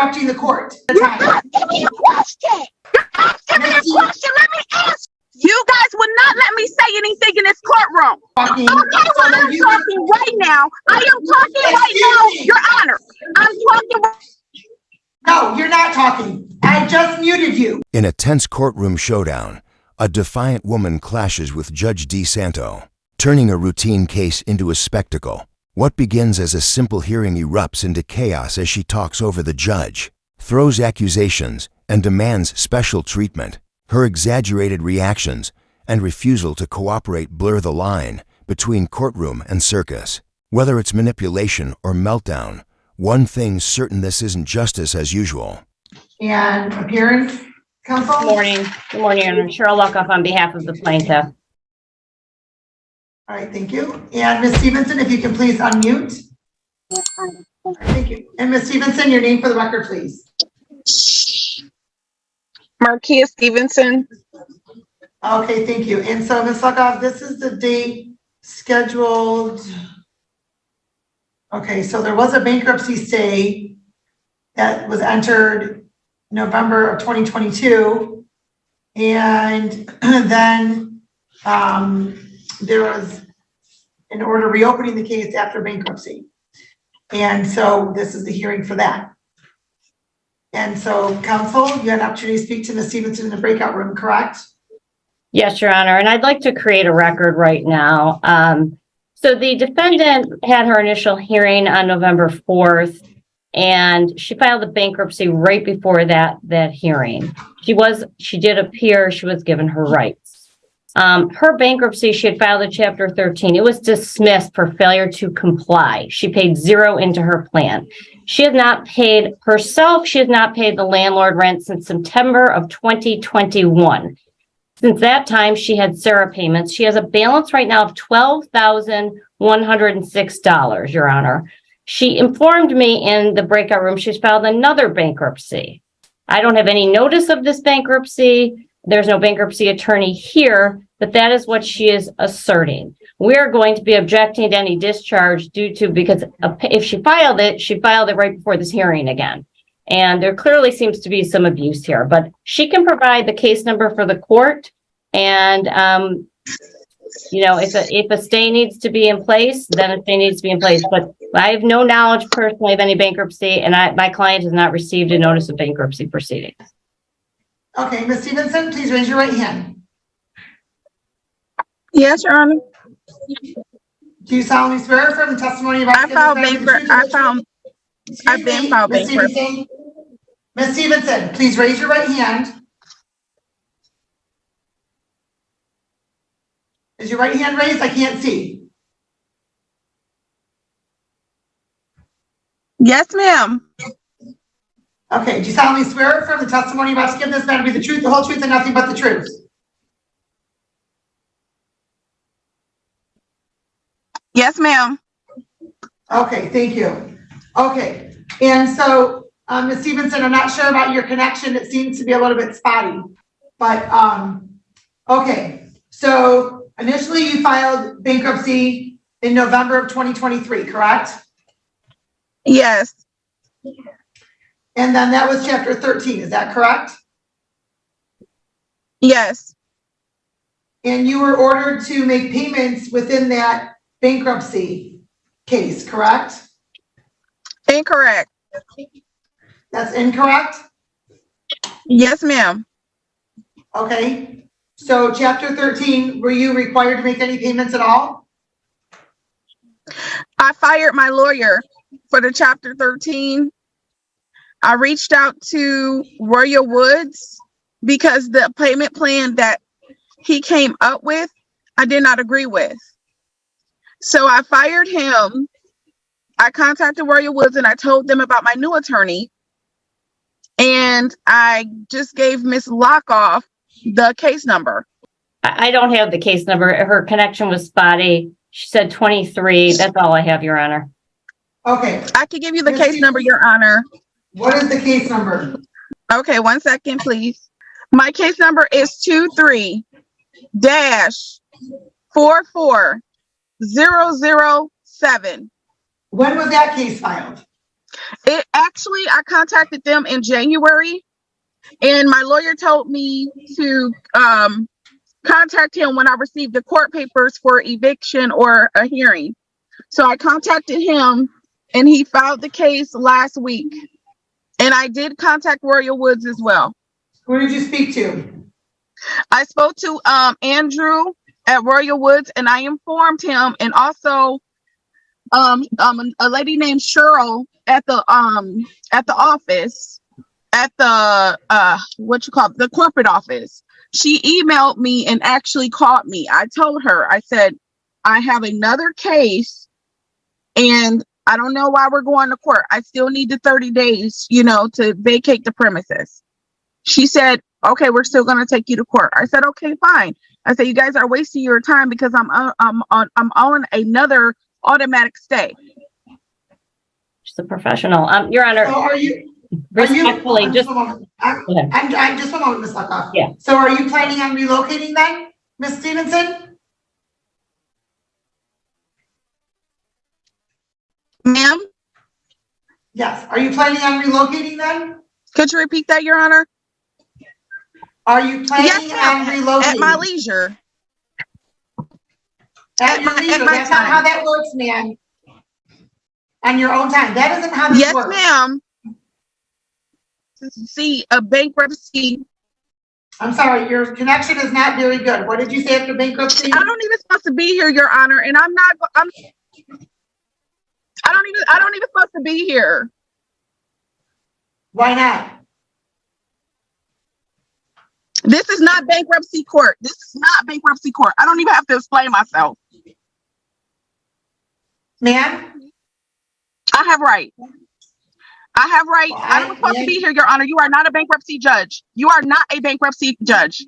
interrupting the court. You're asking me a question. You're asking me a question. Let me ask. You guys would not let me say anything in this courtroom. Talking. Okay, well, I'm talking right now. I am talking right now, Your Honor. I'm talking. No, you're not talking. I just muted you. In a tense courtroom showdown, a defiant woman clashes with Judge DeSanto, turning a routine case into a spectacle. What begins as a simple hearing erupts into chaos as she talks over the judge, throws accusations, and demands special treatment. Her exaggerated reactions and refusal to cooperate blur the line between courtroom and circus. Whether it's manipulation or meltdown, one thing's certain: this isn't justice as usual. And appearance, counsel? Good morning. Good morning. I'm Cheryl Luckoff on behalf of the plaintiff. All right, thank you. And Ms. Stevenson, if you can please unmute. All right, thank you. And Ms. Stevenson, your name for the record, please. Markia Stevenson. Okay, thank you. And so, Ms. Luckoff, this is the date scheduled. Okay, so there was a bankruptcy stay that was entered November of 2022. And then there was an order reopening the case after bankruptcy. And so this is the hearing for that. And so, counsel, you had an opportunity to speak to Ms. Stevenson in the breakout room, correct? Yes, Your Honor. And I'd like to create a record right now. So the defendant had her initial hearing on November 4th, and she filed the bankruptcy right before that hearing. She did appear, she was given her rights. Her bankruptcy, she had filed a Chapter 13. It was dismissed for failure to comply. She paid zero into her plan. She had not paid herself. She had not paid the landlord rent since September of 2021. Since that time, she had Sarah payments. She has a balance right now of $12,106, Your Honor. She informed me in the breakout room she's filed another bankruptcy. I don't have any notice of this bankruptcy. There's no bankruptcy attorney here, but that is what she is asserting. We're going to be objecting to any discharge because if she filed it right before this hearing again. And there clearly seems to be some abuse here, but she can provide the case number for the court. And, if a stay needs to be in place, then a stay needs to be in place. But I have no knowledge personally of any bankruptcy, and my client has not received a notice of bankruptcy proceedings. Okay, Ms. Stevenson, please raise your right hand. Yes, Your Honor. Do you solemnly swear or affirm the testimony about I've been filed bankruptcy. Ms. Stevenson, please raise your right hand. Is your right hand raised? I can't see. Yes, ma'am. Okay, do you solemnly swear or affirm the testimony about to give this matter to be the truth, the whole truth, and nothing but the truth? Yes, ma'am. Okay, thank you. Okay, and so, Ms. Stevenson, I'm not sure about your connection. It seems to be a little bit spotty, but, okay. So initially you filed bankruptcy in November of 2023, correct? Yes. And then that was Chapter 13, is that correct? Yes. And you were ordered to make payments within that bankruptcy case, correct? Incorrect. That's incorrect? Yes, ma'am. Okay. So Chapter 13, were you required to make any payments at all? I fired my lawyer for the Chapter 13. I reached out to Royal Woods because the payment plan that he came up with, I did not agree with. So I fired him. I contacted Royal Woods and I told them about my new attorney. And I just gave Miss Lockoff the case number. I don't have the case number. Her connection was spotty. She said 23. That's all I have, Your Honor. Okay. I can give you the case number, Your Honor. What is the case number? Okay, 1 second, please. My case number is 23-44007. When was that case filed? It actually, I contacted them in January, and my lawyer told me to contact him when I received the court papers for eviction or a hearing. So I contacted him, and he filed the case last week. And I did contact Royal Woods as well. Who did you speak to? I spoke to Andrew at Royal Woods, and I informed him, and also a lady named Cheryl at the office, at the the corporate office. She emailed me and actually called me. I told her, I said, I have another case, and I don't know why we're going to court. I still need the 30 days, to vacate the premises. She said, okay, we're still going to take you to court. I said, okay, fine. I said, you guys are wasting your time because I'm on another automatic stay. She's a professional. Your Honor. So are you respectfully, just a moment. I'm just a moment, Ms. Luckoff. Yeah. So are you planning on relocating then, Ms. Stevenson? Ma'am? Yes. Are you planning on relocating then? Could you repeat that, Your Honor? Are you planning on relocating? At my leisure. At your leisure. my That's not time. how that works, man. On your own time. That isn't how this Yes, works. ma'am. See, a bankruptcy. I'm sorry, your connection is not very good. What did you say after bankruptcy? I don't even supposed to be here, Your Honor, and I don't even supposed to be here. Why not? This is not bankruptcy court. This is not bankruptcy court. I don't even have to explain myself. Ma'am? I have right. I have right. Well, I don't supposed to be here, Your Honor. You are not a bankruptcy judge. You are not a bankruptcy judge.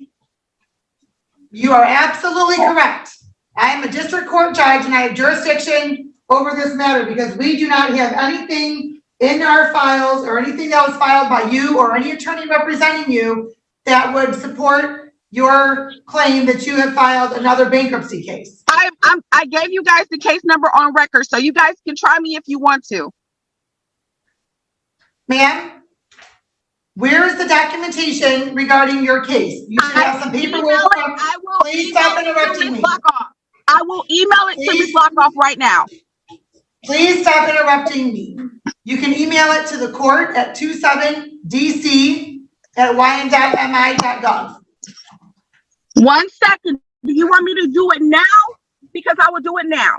You are absolutely correct. I am a district court judge and I have jurisdiction over this matter because we do not have anything in our files or anything that was filed by you or any attorney representing you that would support your claim that you have filed another bankruptcy case. I gave you guys the case number on record, so you guys can try me if you want to. Ma'am, where is the documentation regarding your case? You should have some paperwork. Please stop interrupting me. I will email it to Ms. Lockoff right now. Please stop interrupting me. You can email it to the court at 27dc@yn.mi.gov. 1 second. Do you want me to do it now? Because I will do it now.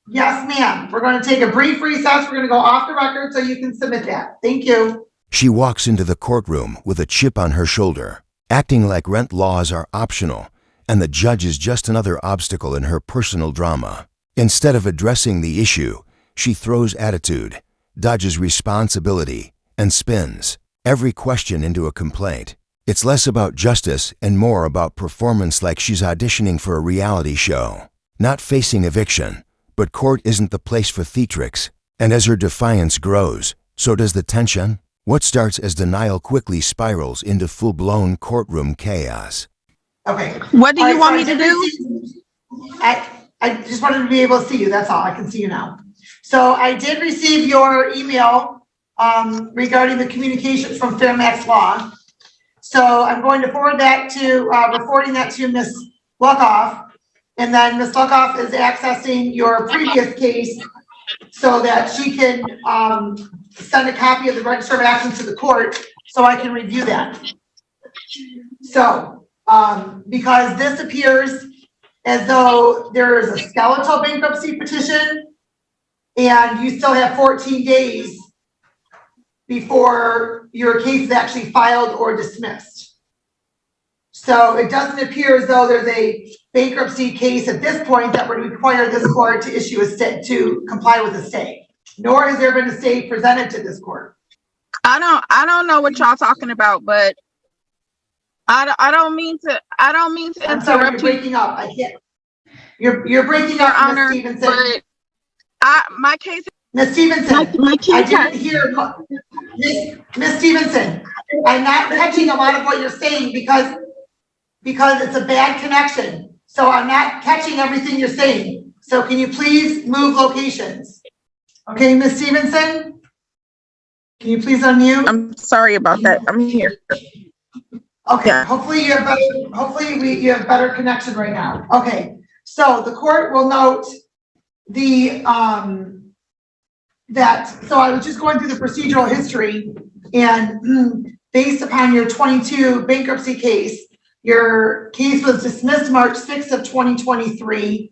Yes, ma'am. We're going to take a brief recess. We're going to go off the record so you can submit that. Thank you. She walks into the courtroom with a chip on her shoulder, acting like rent laws are optional and the judge is just another obstacle in her personal drama. Instead of addressing the issue, she throws attitude, dodges responsibility, and spins every question into a complaint. It's less about justice and more about performance, like she's auditioning for a reality show. Not facing eviction, but court isn't the place for theatrics. And as her defiance grows, so does the tension. What starts as denial quickly spirals into full-blown courtroom chaos. Okay. What do you want me to do? I just wanted to be able to see you. That's all. I can see you now. So I did receive your email regarding the communications from Fairmax Law. So I'm going to forward that to, reporting that to Ms. Luckoff. And then Ms. Luckoff is accessing your previous case so that she can send a copy of the register of actions to the court so I can review that. So, because this appears as though there is a skeletal bankruptcy petition and you still have 14 days before your case is actually filed or dismissed. So it doesn't appear as though there's a bankruptcy case at this point that would require this court to issue a stay, to comply with a stay, nor has there been a stay presented to this court. I don't know what y'all talking about, but I don't mean to I'm sorry, you're breaking up. I can't. You're breaking up, Honor, Ms. Stevenson. but my case. Ms. Stevenson, My case I didn't hear, Ms. Stevenson, I'm not catching a lot of what you're saying because it's a bad connection. So I'm not catching everything you're saying. So can you please move locations? Okay, Ms. Stevenson, Can you please unmute? I'm sorry about that. I'm here. Okay, Yeah. hopefully you have better connection right now. Okay, so the court will note the, so I was just going through the procedural history, and based upon your 22 bankruptcy case, your case was dismissed March 6th of 2023,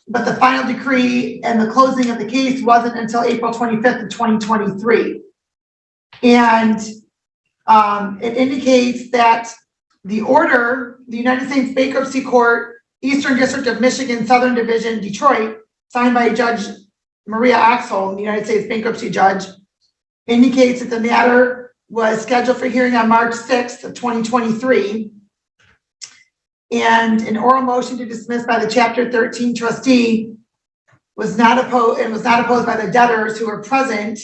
but the final decree and the closing of the case wasn't until April 25th of 2023. And it indicates that the order, the United States Bankruptcy Court, Eastern District of Michigan, Southern Division, Detroit, signed by Judge Maria Axel, the United States bankruptcy judge, indicates that the matter was scheduled for hearing on March 6th of 2023. And an oral motion to dismiss by the Chapter 13 trustee was not opposed by the debtors who were present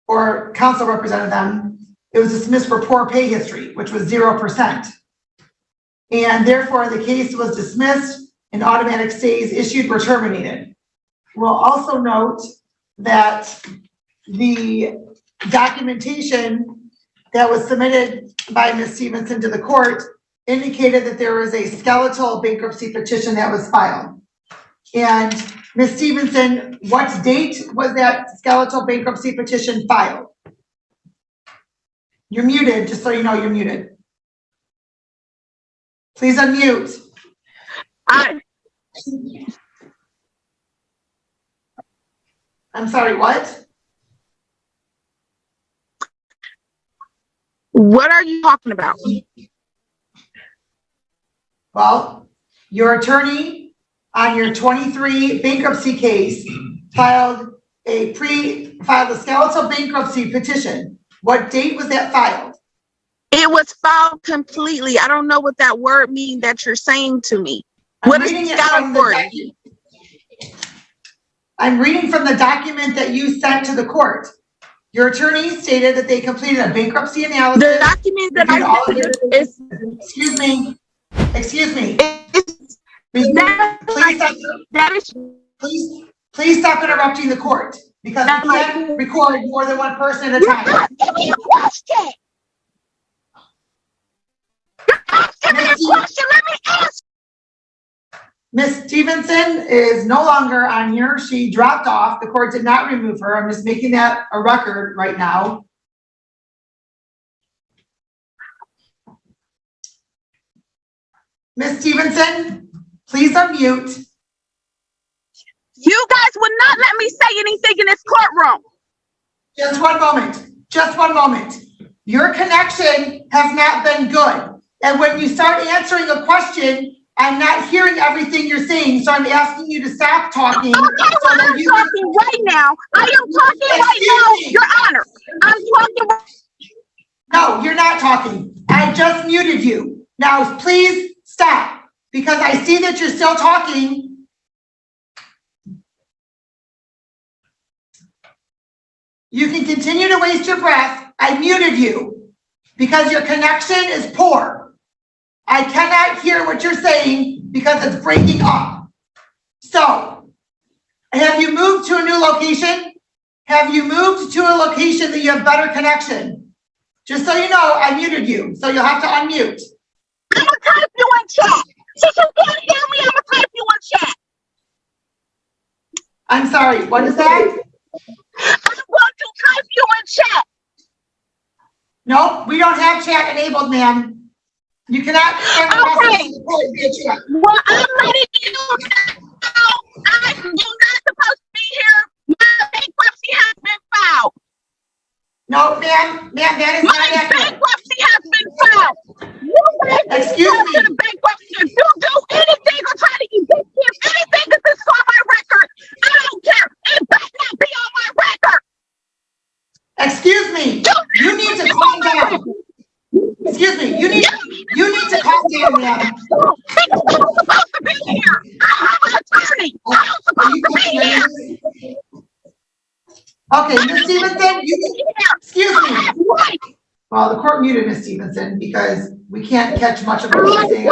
or counsel represented them. It was dismissed for poor pay history, which was 0%. And therefore, the case was dismissed and automatic stays issued were terminated. We'll also note that the documentation that was submitted by Ms. Stevenson to the court indicated that there was a skeletal bankruptcy petition that was filed. And Ms. Stevenson, what date was that skeletal bankruptcy petition filed? You're muted, just so you know you're muted. Please unmute. I'm sorry, what? What are you talking about? Well, your attorney on your 23 bankruptcy case filed a skeletal bankruptcy petition. What date was that filed? It was filed completely. I don't know what that word means that you're saying to me. What is skeletal? I'm reading from the document that you sent to the court. Your attorney stated that they completed a bankruptcy analysis. The document that I sent is. Excuse me. Please stop interrupting the court, because we can't record more than one person at a time. You're asking me a question. Let me ask. Ms. Stevenson is no longer on here. She dropped off. The court did not remove her. I'm just making that a record right now. Ms. Stevenson, please unmute. You guys would not let me say anything in this courtroom. Just one moment. Just one moment. Your connection has not been good. And when you start answering a question, I'm not hearing everything you're saying, so I'm asking you to stop talking. Okay, well, I'm talking right now. I am talking right now, Your Honor. I'm talking. No, you're not talking. I just muted you. Now, please stop, because I see that you're still talking. You can continue to waste your breath. I muted you because your connection is poor. I cannot hear what you're saying because it's breaking up. So, have you moved to a new location? Have you moved to a location that you have better connection? Just so you know, I muted you, so you'll have to unmute. I'm gonna type you in chat. Since you can't hear me, I'm gonna type you in chat. I'm sorry, what is that? I'm going to type you in chat. No, we don't have chat enabled, ma'am. You cannot send a message to the court via chat. Well, I'm letting you know you're not supposed to be here. My bankruptcy has been filed. No, ma'am, that is not My accurate. bankruptcy has been filed. You guys Excuse me. to the bankruptcy. If you do anything or try to evict me, if anything that is on my record, I don't care. It better not be on my record. Excuse me. You need to calm down. Excuse me. You need to calm down, ma'am. I'm supposed to be here. I'm an attorney. I'm supposed to be here. Okay, Ms. Stevenson, excuse me. Well, the court muted Ms. Stevenson because we can't catch much of what she's saying.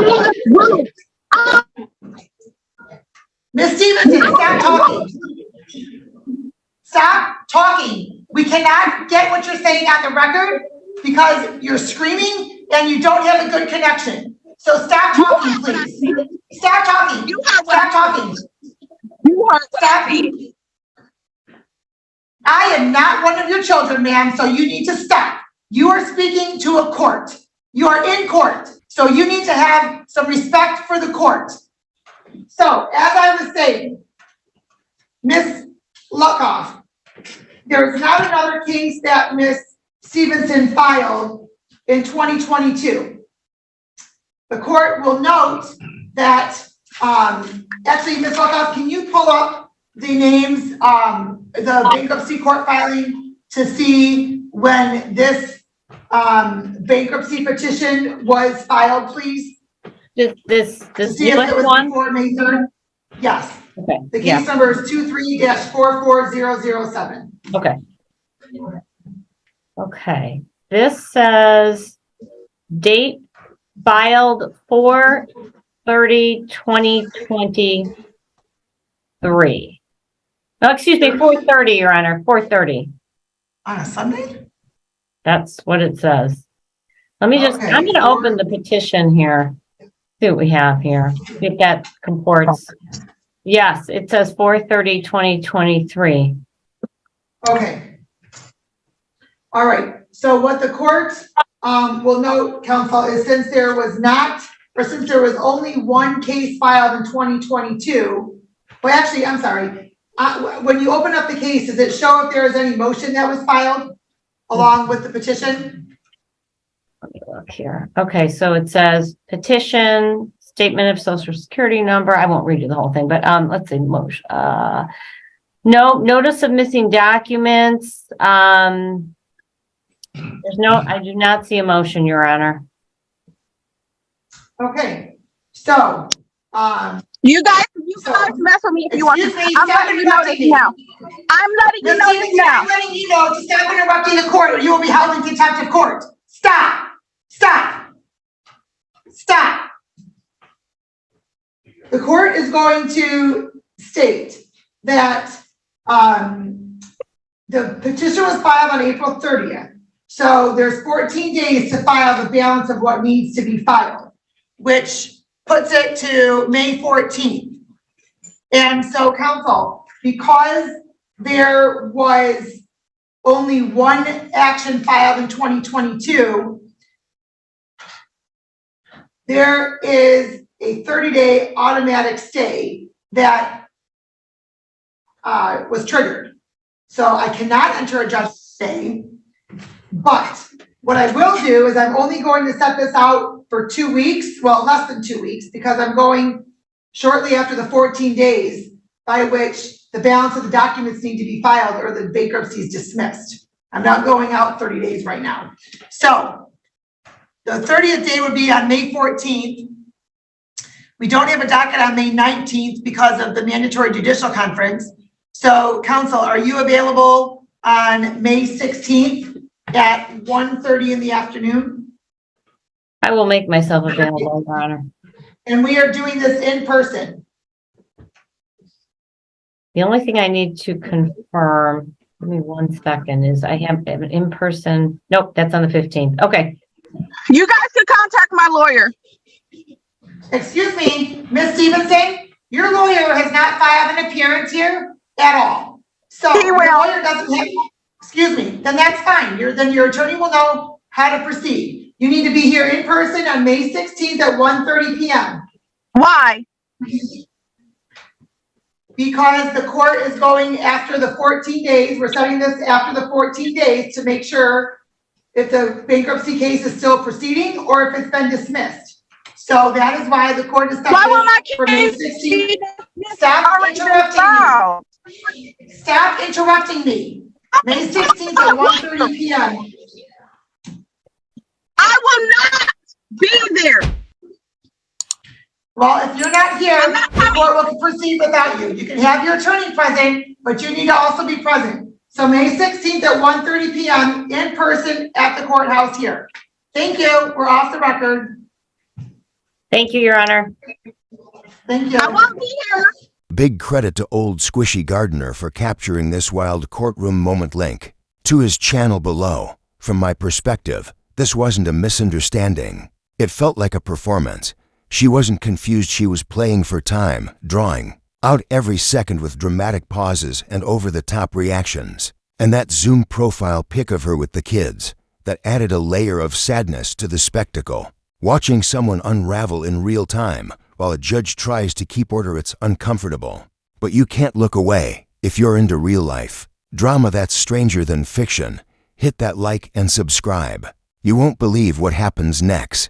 Ms. Stevenson, stop talking. Stop talking. We cannot get what you're saying on the record because you're screaming and you don't have a good connection. So stop talking, please. Stop talking. Stop talking. Stop. I am not one of your children, ma'am, so you need to stop. You are speaking to a court. You are in court, so you need to have some respect for the court. So, as I was saying, Ms. Luckoff, there is not another case that Ms. Stevenson filed in 2022. The court will note that, actually, Ms. Luckoff, can you pull up the names, the bankruptcy court filing to see when this bankruptcy petition was filed, please? This See if it was one? before May 3rd? Yes. Okay. The case number is 23-44007. Okay. Okay. This says date filed 4/30/2023. No, excuse me, 4/30, Your Honor, 4/30. On a Sunday? That's what it says. Let me just, Okay. I'm going to open the petition here. See what we have here. If that comports. Yes, it says 4/30/2023. Okay. All right. So what the court will note, counsel, is since there was only one case filed in 2022, well, actually, I'm sorry. When you open up the case, does it show if there is any motion that was filed along with the petition? Let me look here. Okay, so it says petition, statement of social security number. I won't read you the whole thing, but let's see, motion. No, notice of missing documents. I do not see a motion, Your Honor. Okay. So, You guys mess with me if you want to. I'm letting you know this now. I'm letting you know this now. I'm letting you know to stop interrupting the court or you will be held in contempt of court. Stop. Stop. Stop. The court is going to state that the petition was filed on April 30th. So there's 14 days to file the balance of what needs to be filed, which puts it to May 14th. And so, counsel, because there was only one action filed in 2022, there is a 30-day automatic stay that was triggered. So I cannot enter a judgment stay, but what I will do is I'm only going to set this out for 2 weeks, well, less than 2 weeks, because I'm going shortly after the 14 days by which the balance of the documents need to be filed or the bankruptcy is dismissed. I'm not going out 30 days right now. So the 30th day would be on May 14th. We don't have a docket on May 19th because of the mandatory judicial conference. So, counsel, are you available on May 16th at 1:30 in the afternoon? I will make myself available, Your Honor. And we are doing this in person. The only thing I need to confirm, give me 1 second, is I have an in-person. Nope, that's on the 15th. Okay. You guys can contact my lawyer. Excuse me, Ms. Stevenson, your lawyer has not filed an appearance here at all. So He will. your lawyer doesn't have, excuse me, then that's fine. Then your attorney will know how to proceed. You need to be here in person on May 16th at 1:30 p.m. Why? Because the court is going after the 14 days. We're setting this after the 14 days to make sure if the bankruptcy case is still proceeding or if it's been dismissed. So that is why the court is set Why will my for May case 16th. be Stop already interrupting me. filed? Stop interrupting me. May 16th at 1:30 p.m. I will not be there. Well, if you're not here, I'm not the court will proceed without you. You can have your attorney present, but you need to also be present. So May 16th at 1:30 p.m. in person at the courthouse here. Thank you. We're off the record. Thank you, Your Honor. Thank you. I won't be here. Big credit to old Squishy Gardner for capturing this wild courtroom moment link. To his channel below, from my perspective, this wasn't a misunderstanding. It felt like a performance. She wasn't confused, she was playing for time, drawing out every second with dramatic pauses and over-the-top reactions. And that Zoom profile pic of her with the kids, that added a layer of sadness to the spectacle. Watching someone unravel in real time while a judge tries to keep order, it's uncomfortable. But you can't look away if you're into real life drama that's stranger than fiction. Hit that like and subscribe. You won't believe what happens next.